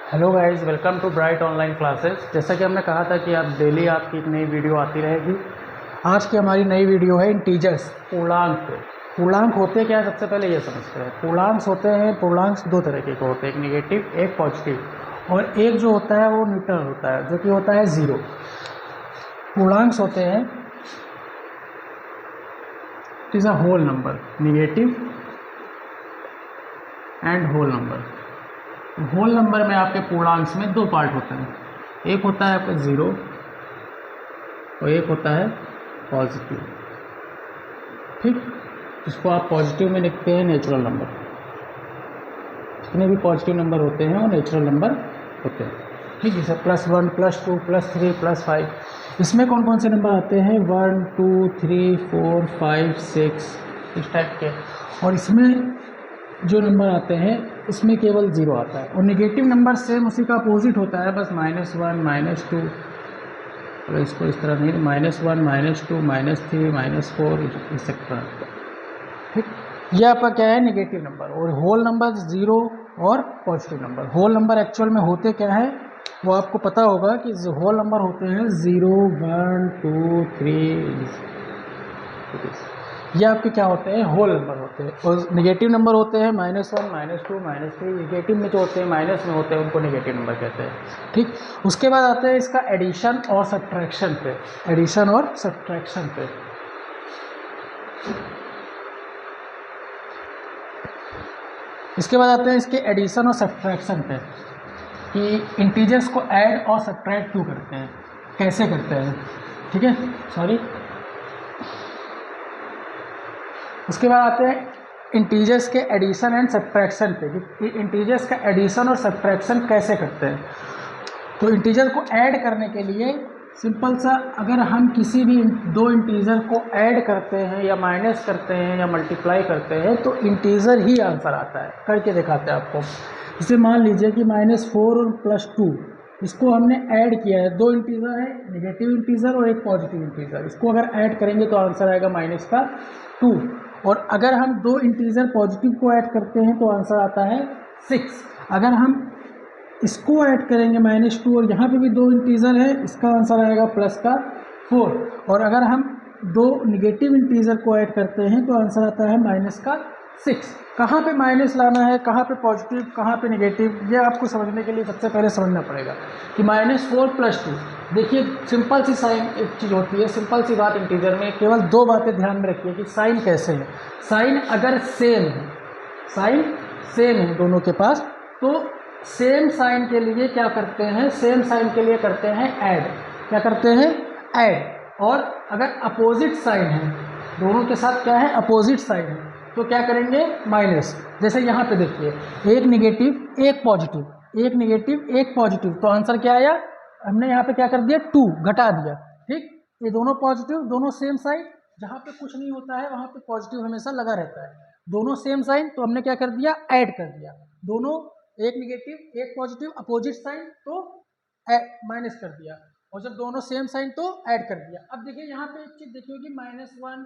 Hello guys, welcome to bright online classes. जैसा कि हमने कहा था कि आप डेली आपकी एक नई वीडियो आती रहेगी। आज की हमारी नई वीडियो है इंटीजर्स, पूर्णांक। पूर्णांक होते क्या है, सबसे पहले ये समझते हैं। पूर्णांक होते हैं, पूर्णांक दो तरह के होते हैं, एक निगेटिव एक पॉजिटिव, और एक जो होता है वो न्यूट्रल होता है, जो कि होता है ज़ीरो। पूर्णांक होते हैं it is a whole number, negative and whole number. Whole number में आपके पूर्णांक में दो पार्ट होते हैं, एक होता है आपका ज़ीरो और एक होता है पॉजिटिव। ठीक, इसको आप पॉजिटिव में लिखते हैं नेचुरल नंबर। जितने भी पॉजिटिव नंबर होते हैं वो नेचुरल नंबर होते हैं। ठीक है सर, +1 +2 +3 +5। इसमें कौन कौन से नंबर आते हैं? 1 2 3 4 5 6 इस टाइप के। और इसमें जो नंबर आते हैं इसमें केवल ज़ीरो आता है। और नेगेटिव नंबर सेम उसी का अपोजिट होता है, बस -1 -2। अगर इसको इस तरह नहीं, -1 -2 -3 -4 एक्सेट्रा। ठीक, ये आपका क्या है? Negative number. और होल नंबर ज़ीरो और positive number. Whole number actual में होते क्या है वो आपको पता होगा कि होल नंबर होते हैं 0 1 2 3। ये आपके क्या होते हैं? होल नंबर होते हैं। और नेगेटिव नंबर होते हैं -1 -2 -3। नेगेटिव में जो होते हैं माइनस में होते हैं उनको नेगेटिव नंबर कहते हैं। ठीक, उसके बाद आते हैं इसका एडिशन और सब्ट्रैक्शन पे। एडिशन और सब्ट्रैक्शन पे इसके बाद आते हैं इसके एडिशन और सब्ट्रैक्शन पे, कि इंटीजर्स को ऐड और सब्ट्रैक्ट क्यों करते हैं, कैसे करते हैं। ठीक है, सॉरी। उसके बाद आते हैं इंटीजर्स के एडिशन एंड सब्ट्रैक्शन पे, कि इंटीजर्स का एडिशन और सब्ट्रैक्शन कैसे करते हैं। तो इंटीजर को ऐड करने के लिए सिंपल सा, अगर हम किसी भी दो इंटीजर को ऐड करते हैं या माइनस करते हैं या मल्टीप्लाई करते हैं तो इंटीजर ही आंसर आता है। करके दिखाते हैं आपको। जैसे मान लीजिए कि -4 और +2 इसको हमने ऐड किया है। दो इंटीजर है, नेगेटिव इंटीजर और एक पॉजिटिव इंटीजर। इसको अगर ऐड करेंगे तो आंसर आएगा -2। और अगर हम दो इंटीजर पॉजिटिव को ऐड करते हैं तो आंसर आता है 6। अगर हम इसको ऐड करेंगे -2 और यहाँ पे भी दो इंटीजर है, इसका आंसर आएगा +4। और अगर हम दो निगेटिव इंटीजर को ऐड करते हैं तो आंसर आता है -6। कहाँ पे माइनस लाना है, कहाँ पे पॉजिटिव, कहाँ पे नेगेटिव, ये आपको समझने के लिए सबसे पहले समझना पड़ेगा कि -4 +2। देखिए सिंपल सी साइन एक चीज़ होती है, सिंपल सी बात इंटीजर में केवल दो बातें ध्यान में रखिए कि साइन कैसे है। साइन अगर सेम है, साइन सेम है दोनों के पास, तो सेम साइन के लिए क्या करते हैं? सेम साइन के लिए करते हैं ऐड। क्या करते हैं? ऐड। और अगर अपोजिट साइन है, दोनों के साथ क्या है? अपोजिट साइन है, तो क्या करेंगे? माइनस। जैसे यहाँ पे देखिए, एक निगेटिव एक पॉजिटिव, एक निगेटिव एक पॉजिटिव, तो आंसर क्या आया? हमने यहाँ पे क्या कर दिया? 2 घटा दिया। ठीक, ये दोनों पॉजिटिव, दोनों सेम साइन। जहाँ पे कुछ नहीं होता है वहाँ पे पॉजिटिव हमेशा लगा रहता है। दोनों सेम साइन, तो हमने क्या कर दिया? ऐड कर दिया। दोनों एक निगेटिव एक पॉजिटिव, अपोजिट साइन, तो माइनस कर दिया। और जब दोनों सेम साइन तो ऐड कर दिया। अब देखिए यहाँ पे एक चीज देखिए कि -1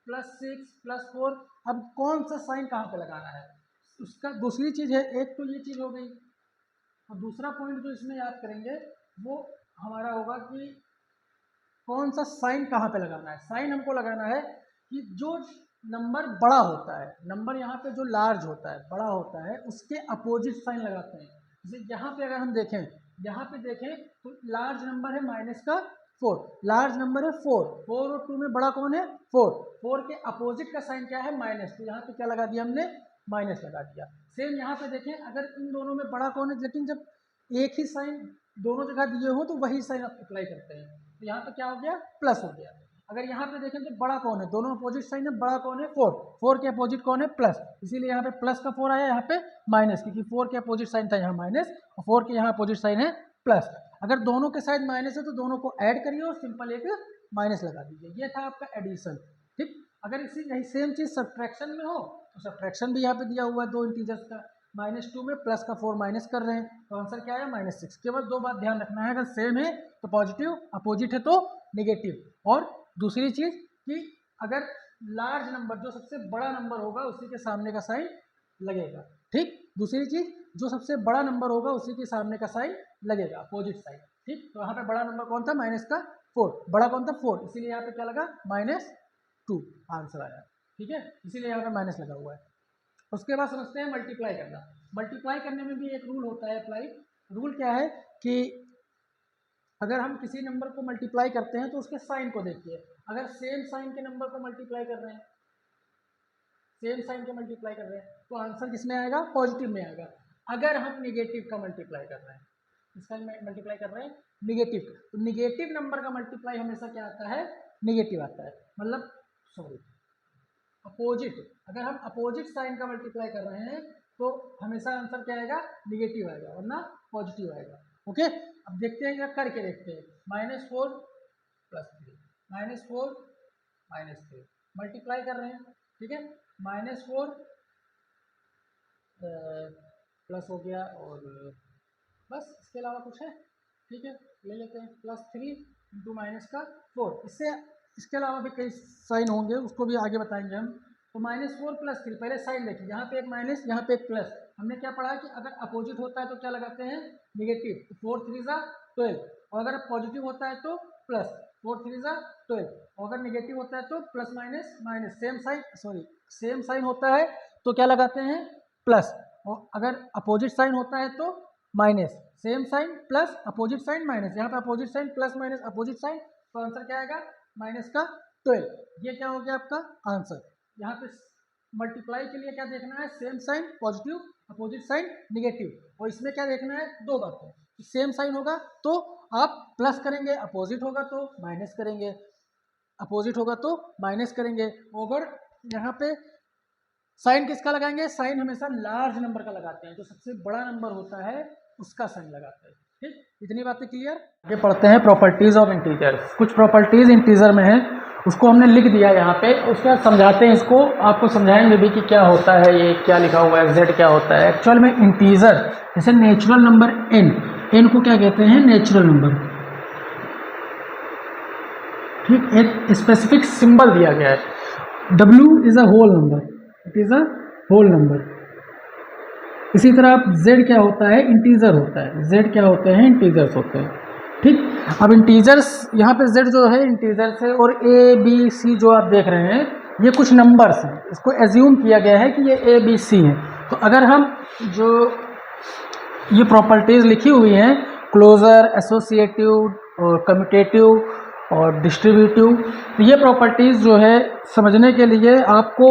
+6 +4। अब कौन सा साइन कहाँ पे लगाना है उसका दूसरी चीज है। एक तो ये चीज हो गई, और दूसरा पॉइंट जो इसमें याद करेंगे वो हमारा होगा कि कौन सा साइन कहाँ पे लगाना है। साइन हमको लगाना है कि जो नंबर बड़ा होता है, नंबर यहाँ पे जो लार्ज होता है, बड़ा होता है, उसके अपोजिट साइन लगाते हैं। जैसे यहाँ पे अगर हम देखें, यहाँ पे देखें तो लार्ज नंबर है -4, लार्ज नंबर है 4। 4 और 2 में बड़ा कौन है? 4। 4 के अपोजिट का साइन क्या है? माइनस। तो यहाँ पे क्या लगा दिया हमने? माइनस लगा दिया। सेम यहाँ पे देखें, अगर इन दोनों में बड़ा कौन है, लेकिन जब एक ही साइन दोनों जगह दिए हो तो वही साइन अप्लाई करते हैं। तो यहाँ पे क्या हो गया? प्लस हो गया। अगर यहाँ पे देखें तो बड़ा कौन है? दोनों अपोजिट साइन है, बड़ा कौन है? 4। 4 के अपोजिट कौन है? प्लस। इसीलिए यहाँ पे प्लस का 4 आया, यहाँ पे माइनस, क्योंकि 4 के अपोजिट साइन था यहाँ माइनस और 4 के यहाँ अपोजिट साइन है प्लस। अगर दोनों के साइड माइनस है तो दोनों को ऐड करिए और सिंपल एक माइनस लगा दीजिए। ये था आपका एडिशन। ठीक, अगर इसी यही सेम चीज सब्ट्रैक्शन में हो तो सब्ट्रैक्शन भी यहाँ पे दिया हुआ है, दो इंटीजर्स का -2 में प्लस का 4 माइनस कर रहे हैं, तो आंसर क्या है? -6। केवल दो बात ध्यान रखना है, अगर सेम है तो पॉजिटिव, अपोजिट है तो नेगेटिव। और दूसरी चीज कि अगर लार्ज नंबर, जो सबसे बड़ा नंबर होगा, उसी के सामने का साइन लगेगा। ठीक, दूसरी चीज़, जो सबसे बड़ा नंबर होगा उसी के सामने का साइन लगेगा, अपोजिट साइन। ठीक, तो यहाँ पे बड़ा नंबर कौन था, -4, बड़ा कौन था 4, इसीलिए यहाँ पे क्या लगा -2 आंसर आया। ठीक है, इसीलिए यहाँ पे माइनस लगा हुआ है। उसके बाद समझते हैं मल्टीप्लाई करना। मल्टीप्लाई करने में भी एक रूल होता है अप्लाई। रूल क्या है कि अगर हम किसी नंबर को मल्टीप्लाई करते हैं तो उसके साइन को देखिए। अगर सेम साइन के नंबर को मल्टीप्लाई कर रहे हैं, सेम साइन के मल्टीप्लाई कर रहे हैं, तो आंसर किसमें आएगा, पॉजिटिव में आएगा। अगर हम निगेटिव का मल्टीप्लाई कर रहे हैं, इसका मल्टीप्लाई कर रहे हैं निगेटिव, तो निगेटिव नंबर का मल्टीप्लाई हमेशा क्या आता है, निगेटिव आता है। मतलब सॉरी, अपोजिट, अगर हम अपोजिट साइन का मल्टीप्लाई कर रहे हैं तो हमेशा आंसर क्या आएगा, निगेटिव आएगा, वरना पॉजिटिव आएगा। ओके, अब देखते हैं, क्या करके देखते हैं। -4 + 3, -4 -3 मल्टीप्लाई कर रहे हैं। ठीक है, -4 प्लस हो गया और बस, इसके अलावा कुछ है। ठीक है, ले लेते हैं +3 × -4। इसके अलावा भी कई साइन होंगे, उसको भी आगे बताएंगे हम। तो -4 + 3, पहले साइन देखिए, यहाँ पे एक माइनस, यहाँ पे एक प्लस। हमने क्या पढ़ा कि अगर अपोजिट होता है तो क्या लगाते हैं, निगेटिव। तो 4 3 12, और अगर पॉजिटिव होता है तो प्लस, 4 3 12, और अगर निगेटिव होता है तो plus minus minus, same sign होता है तो क्या लगाते हैं, प्लस, और अगर अपोजिट साइन होता है तो minus. Same sign plus, opposite sign minus, यहाँ पे opposite sign plus minus opposite sign, तो आंसर क्या आएगा, -12। ये क्या हो गया आपका आंसर। यहाँ पे मल्टीप्लाई के लिए क्या देखना है, same sign positive, opposite sign negative, और इसमें क्या देखना है, दो बातें। सेम साइन होगा तो आप प्लस करेंगे, अपोजिट होगा तो माइनस करेंगे, अपोजिट होगा तो माइनस करेंगे। और यहाँ पे साइन किसका लगाएंगे, साइन हमेशा लार्ज नंबर का लगाते हैं, जो सबसे बड़ा नंबर होता है उसका साइन लगाते हैं। ठीक, इतनी बातें क्लियर। आगे पढ़ते हैं प्रॉपर्टीज ऑफ इंटीजर। कुछ प्रॉपर्टीज इंटीजर में है, उसको हमने लिख दिया यहाँ पे, उसके बाद समझाते हैं इसको, आपको समझाएंगे भी कि क्या होता है, ये क्या लिखा हुआ है, z क्या होता है। एक्चुअल में इंटीजर, जैसे नेचुरल नंबर n को क्या कहते हैं, नेचुरल नंबर। ठीक, एक स्पेसिफिक सिंबल दिया गया है, w is a whole number, it is a whole number. इसी तरह अब z क्या होता है, इंटीजर होता है, z क्या होते हैं, इंटीजर्स होते हैं। ठीक, अब इंटीजर्स, यहाँ पे z जो है इंटीजर्स है, और a b c जो आप देख रहे हैं ये कुछ नंबर्स हैं, इसको एज्यूम किया गया है कि ये a b c हैं। तो अगर हम जो ये प्रॉपर्टीज लिखी हुई हैं, क्लोजर, एसोसिएटिव और कम्यूटेटिव और डिस्ट्रीब्यूटिव, तो ये प्रॉपर्टीज जो है समझने के लिए आपको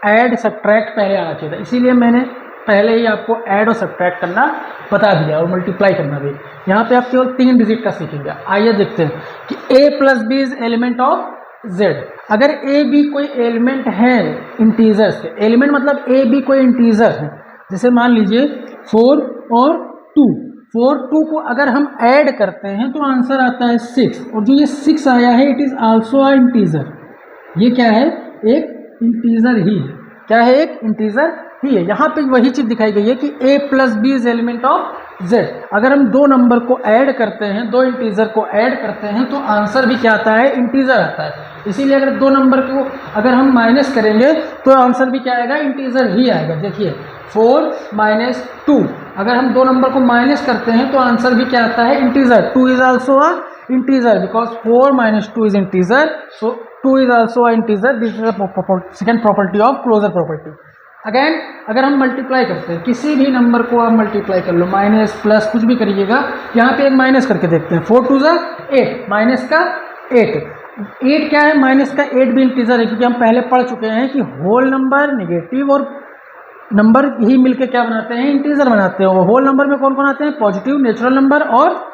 ऐड सब्ट्रैक्ट पहले आना चाहिए था, इसीलिए मैंने पहले ही आपको ऐड और सब्ट्रैक्ट करना बता दिया, और मल्टीप्लाई करना भी। यहाँ पे आप केवल 3 डिजिट का सीखेंगे। आइए देखते हैं कि a + b is element of z। अगर a b कोई एलिमेंट है इंटीजर से, एलिमेंट मतलब a b कोई इंटीजर है, जैसे मान लीजिए 4 और 2, 4 2 को अगर हम ऐड करते हैं तो आंसर आता है 6, और जो ये 6 आया है it is also a integer. ये क्या है, एक इंटीजर ही है। क्या है, एक इंटीजर ही है। यहाँ पे वही चीज दिखाई गई है कि a + b is element of z। अगर हम दो नंबर को ऐड करते हैं, दो इंटीजर को ऐड करते हैं, तो आंसर भी क्या आता है, इंटीजर आता है। इसीलिए अगर दो नंबर को अगर हम माइनस करेंगे तो आंसर भी क्या आएगा, इंटीजर ही आएगा। देखिए 4 - 2, अगर हम दो नंबर को माइनस करते हैं तो आंसर भी क्या आता है, integer. 2 is also a integer because 4 - 2 is integer, so 2 is also a integer. This is the second property of closure property. Again अगर हम मल्टीप्लाई करते हैं, किसी भी नंबर को आप मल्टीप्लाई कर लो, माइनस प्लस कुछ भी करिएगा, यहाँ पे एक माइनस करके देखते हैं। 4 2 8, माइनस का 8 क्या है, माइनस का 8 भी इंटीजर है, क्योंकि हम पहले पढ़ चुके हैं कि होल नंबर, नेगेटिव और नंबर ही मिलके क्या बनाते हैं, इंटीजर बनाते हैं। वो होल नंबर में कौन कौन आते हैं, पॉजिटिव, नेचुरल नंबर और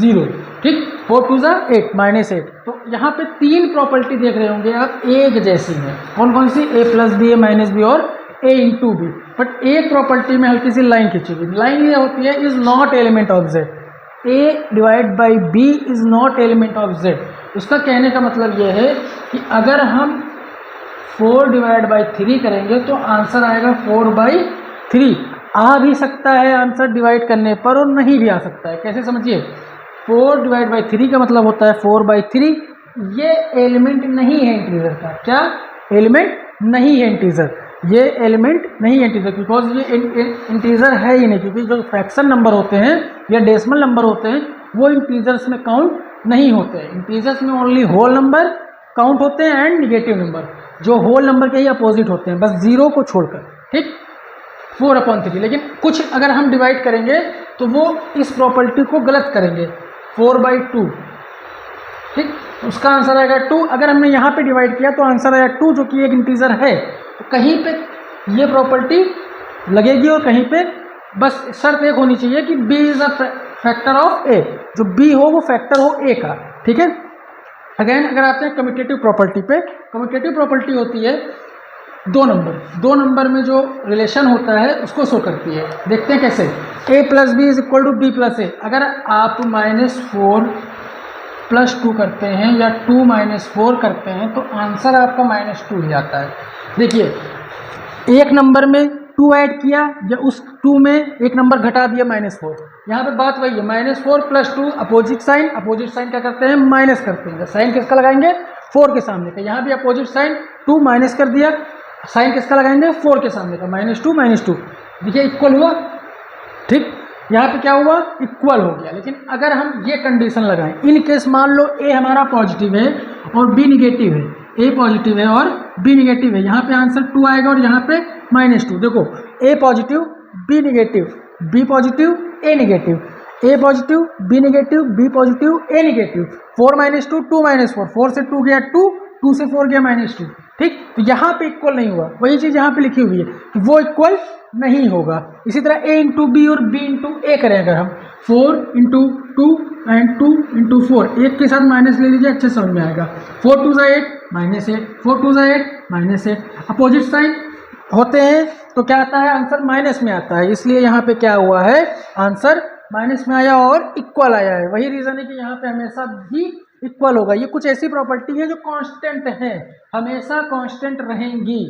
0। ठीक, 4 2 8, -8। तो यहाँ पे 3 प्रॉपर्टी देख रहे होंगे आप, एक जैसी हैं। कौन कौन सी, a + b, a - b और a × b। बट एक प्रॉपर्टी में हल्की सी लाइन खींची हुई, लाइन ये होती है is not element of z। a/b is not element of z। उसका कहने का मतलब ये है कि अगर हम 4/3 करेंगे तो आंसर आएगा 4/3। आ भी सकता है आंसर डिवाइड करने पर, और नहीं भी आ सकता है। कैसे समझिए, 4/3 का मतलब होता है 4/3। ये एलिमेंट नहीं है इंटीजर का, क्या एलिमेंट नहीं है इंटीजर। ये एलिमेंट नहीं है इंटीजर, बिकॉज ये इंटीजर है ही नहीं, क्योंकि जो फ्रैक्शन नंबर होते हैं या डेसिमल नंबर होते हैं वो इंटीजर्स में काउंट नहीं होते हैं। इंटीजर्स में ओनली होल नंबर काउंट होते हैं एंड निगेटिव नंबर, जो होल नंबर के ही अपोजिट होते हैं, बस जीरो को छोड़कर, ठीक। 4/3, लेकिन कुछ अगर हम डिवाइड करेंगे तो वो इस प्रॉपर्टी को गलत करेंगे, 4/2, ठीक। उसका आंसर आएगा 2। अगर हमने यहाँ पे डिवाइड किया तो आंसर आएगा 2, जो कि एक इंटीजर है। तो कहीं पे ये प्रॉपर्टी लगेगी और कहीं पे बस शर्त एक होनी चाहिए कि b is a factor of a, जो b हो वो फैक्टर हो a का, ठीक है। अगेन अगर आते हैं कम्यूटेटिव प्रॉपर्टी पे, कम्यूटेटिव प्रॉपर्टी होती है दो नंबर में जो रिलेशन होता है उसको शो करती है। देखते हैं कैसे, a plus B is equal to B plus A. अगर आप -4 + 2 करते हैं या 2 - 4 करते हैं तो आंसर आपका -2 ही आता है। देखिए, एक नंबर में 2 ऐड किया या उस 2 में एक नंबर घटा दिया -4, यहाँ पे बात वही है, -4 + 2 अपोजिट साइन क्या करते हैं, माइनस करते हैं। साइन किसका लगाएंगे, 4 के सामने का। यहाँ भी अपोजिट साइन 2 माइनस कर दिया, साइन किसका लगाएंगे, 4 के सामने का, -2 देखिए इक्वल हुआ, ठीक। यहाँ पे क्या हुआ, इक्वल हो गया। लेकिन अगर हम ये कंडीशन लगाएं, इन केस मान लो a हमारा पॉजिटिव है और b निगेटिव है, a पॉजिटिव है और b निगेटिव है, यहाँ पे आंसर 2 आएगा और यहाँ पे -2। देखो, a positive b negative, b positive a negative, a positive b negative, b positive a negative, 4 - 2 2 - 4, 4 से 2 गया 2, 2 से 4 गया -2, ठीक। तो यहाँ पे इक्वल नहीं हुआ, वही चीज़ यहाँ पे लिखी हुई है कि वो इक्वल नहीं होगा। इसी तरह a × b और b × a करें अगर हम, 4 × 2 एंड 2 × 4, एक के साथ माइनस ले लीजिए, अच्छे समझ में आएगा। 4 × 2 = 8 -8, 4 × 2 = 8 -8। अपोजिट साइन होते हैं तो क्या आता है, आंसर माइनस में आता है, इसलिए यहाँ पे क्या हुआ है, आंसर माइनस में आया और इक्वल आया है। वही रीज़न है कि यहाँ पे हमेशा भी इक्वल होगा। ये कुछ ऐसी प्रॉपर्टी है जो कांस्टेंट है, हमेशा कांस्टेंट रहेंगी,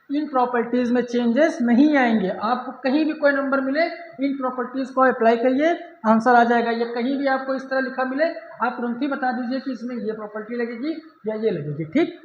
इन प्रॉपर्टीज में चेंजेस नहीं आएंगे। आपको कहीं भी कोई नंबर मिले, इन प्रॉपर्टीज को अप्लाई करिए, आंसर आ जाएगा। या कहीं भी आपको इस तरह लिखा मिले, आप तुरंत ही बता दीजिए कि इसमें ये प्रॉपर्टी लगेगी या ये लगेगी, ठीक।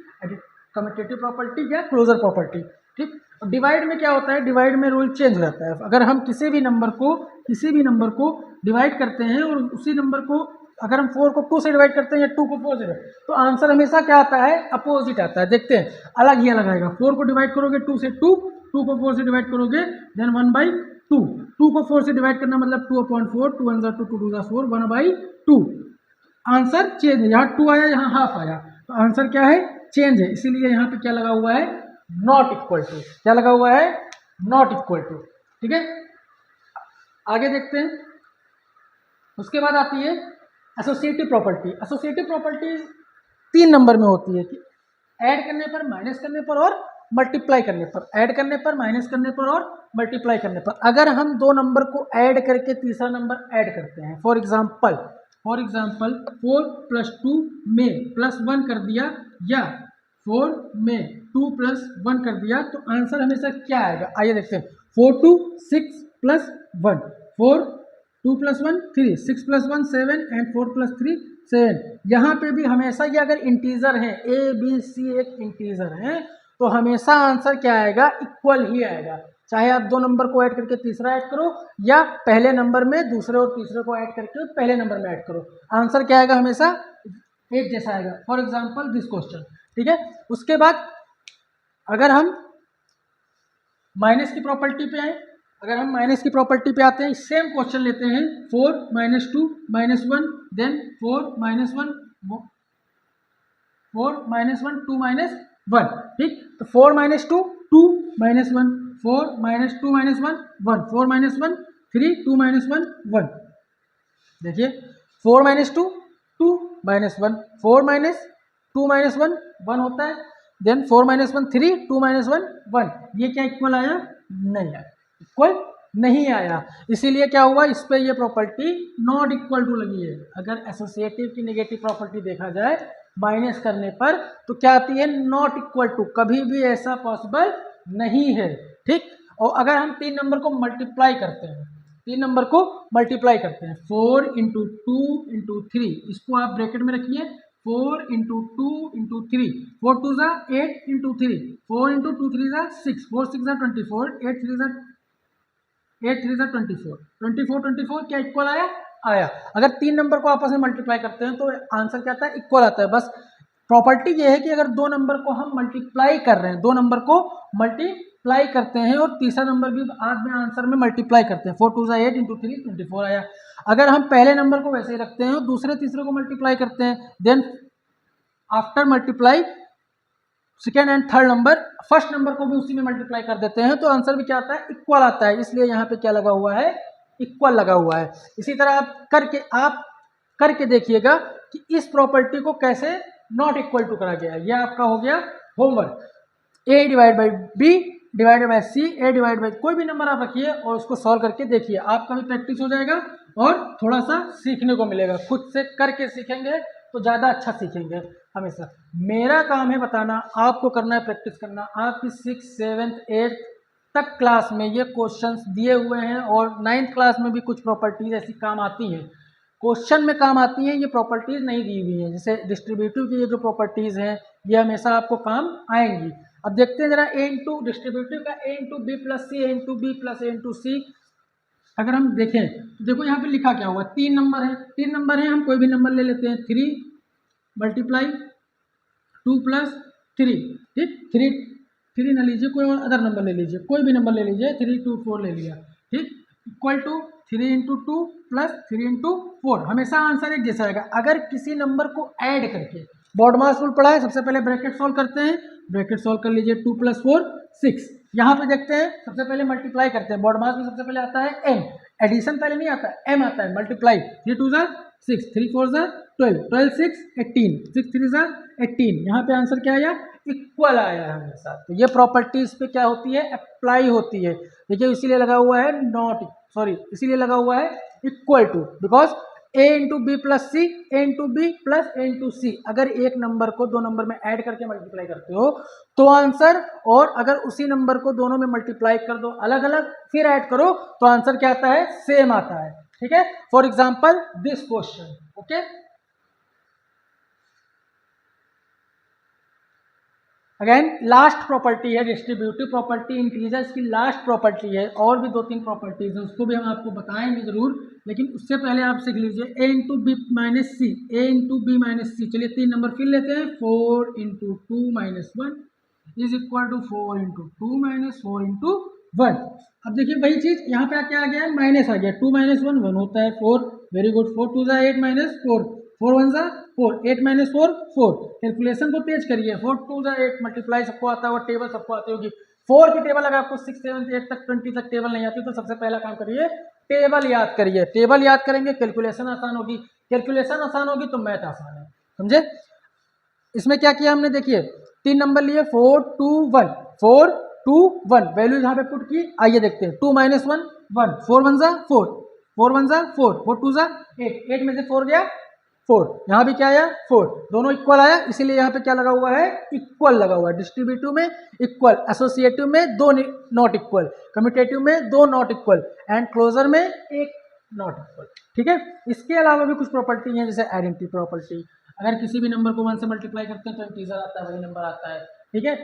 कम्यूटेटिव प्रॉपर्टी या क्लोजर प्रॉपर्टी, ठीक। डिवाइड में क्या होता है, डिवाइड में रूल चेंज रहता है। अगर हम किसी भी नंबर को डिवाइड करते हैं और उसी नंबर को अगर हम 4 को 2 से डिवाइड करते हैं या 2 को 4 से, तो आंसर हमेशा क्या आता है, अपोजिट आता है। देखते हैं, अलग ही अलग आएगा। 4 को डिवाइड करोगे 2 से 2, 2 को 4 से डिवाइड करोगे देन 1/2, 2 को 4 से डिवाइड करना मतलब 2/4, 2 1 2 2 2 4, 1/2। आंसर चेंज है, यहाँ 2 आया, यहाँ हाफ आया, तो आंसर क्या है, चेंज है। इसीलिए यहाँ पे क्या लगा हुआ है, नॉट इक्वल टू। क्या लगा हुआ है, नॉट इक्वल टू, ठीक है। आगे देखते हैं, उसके बाद आती है associative property. Associative property 3 number में होती है कि ऐड करने पर, माइनस करने पर और मल्टीप्लाई करने पर, ऐड करने पर, माइनस करने पर और मल्टीप्लाई करने पर। अगर हम 2 नंबर को ऐड करके तीसरा नंबर ऐड करते हैं, फॉर एग्जाम्पल 4 + 2 में +1 कर दिया या 4 में 2 + 1 कर दिया, तो आंसर हमेशा क्या आएगा, आइए देखते हैं। 4 2 6 + 1, 4 2 + 1 3, 6 + 1 7 एंड 4 + 3 7। यहाँ पे भी हमेशा ये अगर इंटीजर है, a b c एक इंटीजर है, तो हमेशा आंसर क्या आएगा, इक्वल ही आएगा। चाहे आप 2 नंबर को ऐड करके तीसरा ऐड करो या पहले नंबर में दूसरे और तीसरे को ऐड करके पहले नंबर में ऐड करो, आंसर क्या आएगा, हमेशा एक जैसा आएगा। फॉर एग्जाम्पल दिस क्वेश्चन, ठीक है। उसके बाद अगर हम माइनस की प्रॉपर्टी पे आए, अगर हम माइनस की प्रॉपर्टी पे आते हैं, सेम क्वेश्चन लेते हैं, 4 - 2 - 1 देन 4 - 1 4 - 1 2 - 1, ठीक। तो 4 - 2 2 - 1, 4 - 2 - 1 1, 4 - 1 3, 2 - 1 1। देखिए 4 - 2 2 - 1, 4 - 2 - 1 1 होता है, देन 4 - 1 3, 2 - 1 1। ये क्या इक्वल आया, नहीं आया, इक्वल नहीं आया। इसीलिए क्या हुआ, इस पे ये प्रॉपर्टी नॉट इक्वल टू लगी है। अगर एसोसिएटिव की नेगेटिव प्रॉपर्टी देखा जाए माइनस करने पर, तो क्या आती है, नॉट इक्वल टू। कभी भी ऐसा पॉसिबल नहीं है, ठीक। और अगर हम 3 नंबर को मल्टीप्लाई करते हैं, 3 नंबर को मल्टीप्लाई करते हैं, 4 × 2 × 3, इसको आप ब्रैकेट में रखिए, 4 इंटू 2 इंटू 3, 4 2 ज़ा 8 इंटू 3, 4 इंटू 2 3 ज़ा 6, 4 6 ज़ा 24, 8 3 ज़ा 24, 24 24 क्या इक्वल आया? आया। अगर तीन नंबर को आपस में मल्टीप्लाई करते हैं तो आंसर क्या आता है? इक्वल आता है। बस प्रॉपर्टी ये है कि अगर दो नंबर को हम मल्टीप्लाई कर रहे हैं, दो नंबर को मल्टीप्लाई करते हैं और तीसरा नंबर भी बाद में आंसर में मल्टीप्लाई करते हैं, 4 2 ज़ा 8 इंटू 3 24 आया। अगर हम पहले नंबर को वैसे ही रखते हैं और दूसरे तीसरे को मल्टीप्लाई करते हैं, then after multiply second and third number first number को भी उसी में मल्टीप्लाई कर देते हैं तो आंसर भी क्या आता है? इक्वल आता है। इसलिए यहाँ पे क्या लगा हुआ है? इक्वल लगा हुआ है। इसी तरह आप करके देखिएगा कि इस प्रॉपर्टी को कैसे नॉट इक्वल टू करा गया है। यह आपका हो गया homework. A divide by b divided by c, a divide by कोई भी नंबर आप रखिए और उसको सॉल्व करके देखिए, आपका भी प्रैक्टिस हो जाएगा और थोड़ा सा सीखने को मिलेगा। खुद से करके सीखेंगे तो ज़्यादा अच्छा सीखेंगे हमेशा। मेरा काम है बताना, आपको करना है प्रैक्टिस करना। आपकी 6th 7th 8th तक क्लास में ये क्वेश्चंस दिए हुए हैं और 9th क्लास में भी कुछ प्रॉपर्टीज ऐसी काम आती हैं, क्वेश्चन में काम आती हैं, ये प्रॉपर्टीज नहीं दी हुई हैं। जैसे डिस्ट्रीब्यूटिव की ये जो प्रॉपर्टीज हैं ये हमेशा आपको काम आएंगी। अब देखते हैं जरा ए इंटू डिस्ट्रीब्यूटिव का, ए into B plus C, A into B plus A into C. अगर हम देखें तो देखो यहाँ पे लिखा क्या हुआ, तीन नंबर है, तीन नंबर है, हम कोई भी नंबर ले लेते हैं, 3 मल्टीप्लाई 2 प्लस 3, ठीक, 3 ना लीजिए, कोई और अदर नंबर ले लीजिए, कोई भी नंबर ले लीजिए, 3 2 4 ले लिया, ठीक, equal to 3 into 2 plus 3 into 4। हमेशा आंसर एक जैसा आएगा। अगर किसी नंबर को ऐड करके, बॉड मास रूल पढ़ा है, सबसे पहले ब्रैकेट सॉल्व करते हैं, ब्रैकेट सॉल्व कर लीजिए, 2 प्लस 4 6। यहाँ पे देखते हैं सबसे पहले मल्टीप्लाई करते हैं, बॉड मास में सबसे पहले आता है m, एडिशन पहले नहीं आता, m आता है, मल्टीप्लाई 3 2 ज़ा 6, 3 4 ज़ा 12, 12 6 18, 6 3 ज़ा 18। यहाँ पे आंसर क्या आया? इक्वल आया है हमेशा। तो ये प्रॉपर्टी इस पे क्या होती है? अप्लाई होती है। देखिए इसीलिए लगा हुआ है इसीलिए लगा हुआ है equal to, because A into B plus C, A into B plus A into C. अगर एक नंबर को दो नंबर में ऐड करके मल्टीप्लाई करते हो तो आंसर, और अगर उसी नंबर को दोनों में मल्टीप्लाई कर दो अलग अलग फिर ऐड करो तो आंसर क्या आता है? सेम आता है। ठीक है, for example this question, okay. Again last property है डिस्ट्रीब्यूटिव प्रॉपर्टी, इंटीजर्स की लास्ट प्रॉपर्टी है। और भी 2-3 प्रॉपर्टीज है, उसको भी हम आपको बताएंगे जरूर, लेकिन उससे पहले आप सीख लीजिए a into b minus c, A into b minus c. चलिए 3 नंबर फिर लेते हैं, 4 into 2 minus 1 is equal to 4 into 2 minus 4 into 1। अब देखिए वही चीज यहाँ पे क्या आ गया है? माइनस आ गया, 2 माइनस 1 1 होता है 4, वेरी गुड। 4 2 ज़ा 8 माइनस 4, 4 1 ज़ा 4, 8 माइनस 4 4। कैलकुलेशन को तेज करिए, 4 2 ज़ा 8 मल्टीप्लाई सबको आता है और टेबल सबको आती होगी। 4 की टेबल अगर आपको 6 7 8 तक 20 तक टेबल नहीं आती तो सबसे पहला काम करिए टेबल याद करिए। टेबल याद करेंगे कैलकुलेशन आसान होगी, कैलकुलेशन आसान होगी तो मैथ आसान है, समझे। इसमें क्या किया हमने, देखिए 3 नंबर लिए, 4 2 1, 4 2 1, वैल्यू यहाँ पे पुट की। आइए देखते हैं, 2 माइनस 1 1, 4 1 ज़ा 4, 4 1 ज़ा 4, 4 2 ज़ा 8, 8 में से 4 गया 4, यहाँ भी क्या आया 4, दोनों इक्वल आया, इसीलिए यहाँ पे क्या लगा हुआ है? इक्वल लगा हुआ है। डिस्ट्रीब्यूटिव में इक्वल, एसोसिएटिव में 2 नॉट इक्वल, कम्यूटेटिव में 2 नॉट इक्वल एंड क्लोजर में 1 नॉट इक्वल। ठीक है, इसके अलावा भी कुछ प्रॉपर्टी हैं, जैसे आइडेंटिटी प्रॉपर्टी। अगर किसी भी नंबर को 1 से मल्टीप्लाई करते हैं तो इंटीजर आता है, वही नंबर आता है। ठीक है,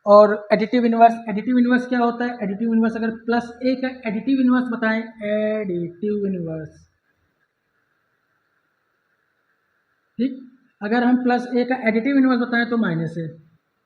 और एडिटिव इनवर्स, एडिटिव इनवर्स क्या होता है? एडिटिव इनवर्स अगर प्लस ए का एडिटिव इनवर्स बताएं, एडिटिव इनवर्स, ठीक, अगर हम प्लस ए का एडिटिव इनवर्स बताएं तो माइनस है,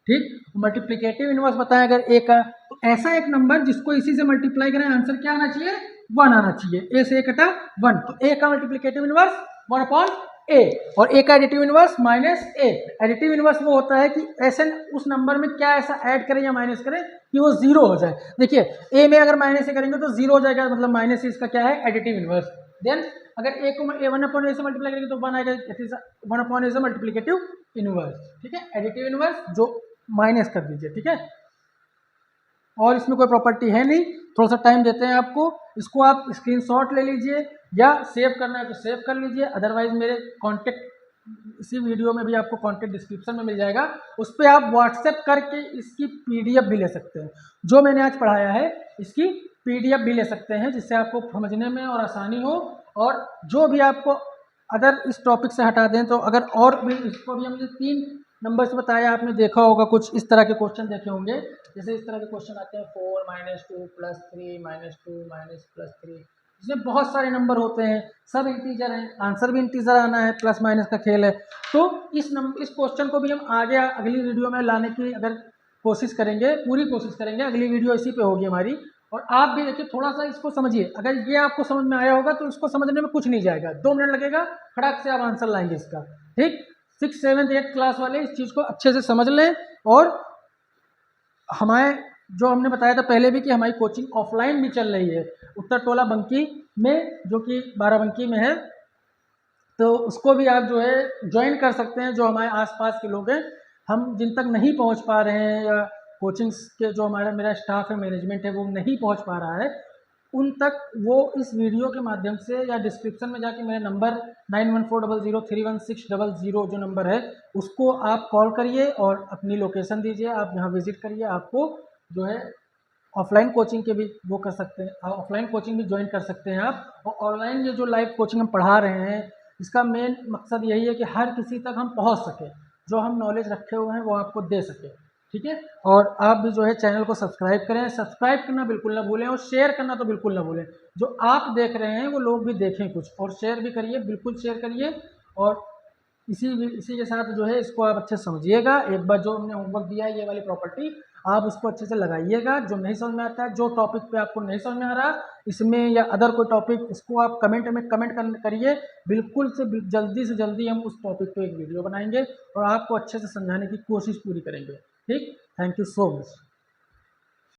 ठीक। मल्टीप्लिकेटिव इनवर्स बताएं अगर ए का, तो ऐसा एक नंबर जिसको इसी से मल्टीप्लाई करें आंसर क्या आना चाहिए? 1 आना चाहिए। ए से ए कटा 1, तो ए का मल्टीप्लिकेटिव इनवर्स 1 अपॉन ए, और ए का एडिटिव इनवर्स माइनस ए। एडिटिव इनवर्स वो होता है कि ऐसे उस नंबर में क्या ऐसा ऐड करें या माइनस करें कि वो जीरो हो जाए। देखिए ए में अगर माइनस ए करेंगे तो जीरो हो जाएगा, मतलब माइनस इसका क्या है? Additive inverse. देन अगर ए को वन अपॉन ए से मल्टीप्लाई करेंगे तो 1 आएगा, 1 अपॉन ए से मल्टीप्लिकेटिव इनवर्स। ठीक है, एडिटिव इनवर्स जो माइनस कर दीजिए, ठीक है। और इसमें कोई प्रॉपर्टी है नहीं, थोड़ा सा टाइम देते हैं आपको, इसको आप स्क्रीनशॉट ले लीजिए या सेव करना है तो सेव कर लीजिए, अदरवाइज मेरे कॉन्टेक्ट इसी वीडियो में भी आपको कॉन्टेक्ट डिस्क्रिप्शन में मिल जाएगा, उस पर आप व्हाट्सएप करके इसकी पीडीएफ भी ले सकते हैं। जो मैंने आज पढ़ाया है इसकी पीडीएफ भी ले सकते हैं, जिससे आपको समझने में और आसानी हो, और जो भी आपको अदर इस टॉपिक से हटा दें तो अगर और भी इसको भी हमने 3 नंबर्स बताया, आपने देखा होगा कुछ इस तरह के क्वेश्चन देखे होंगे, जैसे इस तरह के क्वेश्चन आते हैं 4 - 2 + 3 - 2 - +3, इसमें बहुत सारे नंबर होते हैं, सब इंटीजर हैं, आंसर भी इंटीजर आना है, प्लस माइनस का खेल है। तो इस क्वेश्चन को भी हम आगे अगली वीडियो में लाने की अगर कोशिश करेंगे, पूरी कोशिश करेंगे, अगली वीडियो इसी पे होगी हमारी। और आप भी देखिए थोड़ा सा इसको समझिए, अगर ये आपको समझ में आया होगा तो इसको समझने में कुछ नहीं जाएगा, 2 मिनट लगेगा, फटाक से आप आंसर लाएंगे इसका। ठीक, 6, 7, 8 क्लास वाले इस चीज़ को अच्छे से समझ लें। और हमारे जो हमने बताया था पहले भी कि हमारी कोचिंग ऑफलाइन भी चल रही है उत्तर टोला बंकी में, जो कि बाराबंकी में है, तो उसको भी आप जो है ज्वाइन कर सकते हैं। जो हमारे आसपास के लोग हैं, हम जिन तक नहीं पहुंच पा रहे हैं या कोचिंग्स के जो मेरा स्टाफ है, मैनेजमेंट है, वो नहीं पहुंच पा रहा है, उन तक वो इस वीडियो के माध्यम से या डिस्क्रिप्शन में जाके मेरा नंबर 9140031600 जो नंबर है उसको आप कॉल करिए और अपनी लोकेशन दीजिए, आप यहाँ विजिट करिए। आपको जो है ऑफलाइन कोचिंग के भी वो कर सकते हैं, ऑफलाइन कोचिंग भी ज्वाइन कर सकते हैं आप। और ऑनलाइन ये जो लाइव कोचिंग हम पढ़ा रहे हैं, इसका मेन मकसद यही है कि हर किसी तक हम पहुंच सकें, जो हम नॉलेज रखे हुए हैं वो आपको दे सकें। ठीक है, और आप भी जो है चैनल को सब्सक्राइब करें, सब्सक्राइब करना बिल्कुल ना भूलें और शेयर करना तो बिल्कुल ना भूलें। जो आप देख रहे हैं वो लोग भी देखें कुछ, और शेयर भी करिए, बिल्कुल शेयर करिए। और इसी के साथ जो है इसको आप अच्छे से समझिएगा। एक बार जो हमने होमवर्क दिया है ये वाली प्रॉपर्टी, आप उसको अच्छे से लगाइएगा। जो नहीं समझ में आता है, जो टॉपिक पे आपको नहीं समझ में आ रहा इसमें या अदर कोई टॉपिक, उसको आप कमेंट में कमेंट करिए। बिल्कुल जल्दी से जल्दी हम उस टॉपिक पे एक वीडियो बनाएंगे और आपको अच्छे से समझाने की कोशिश पूरी करेंगे। ठीक, थैंक यू सो मच।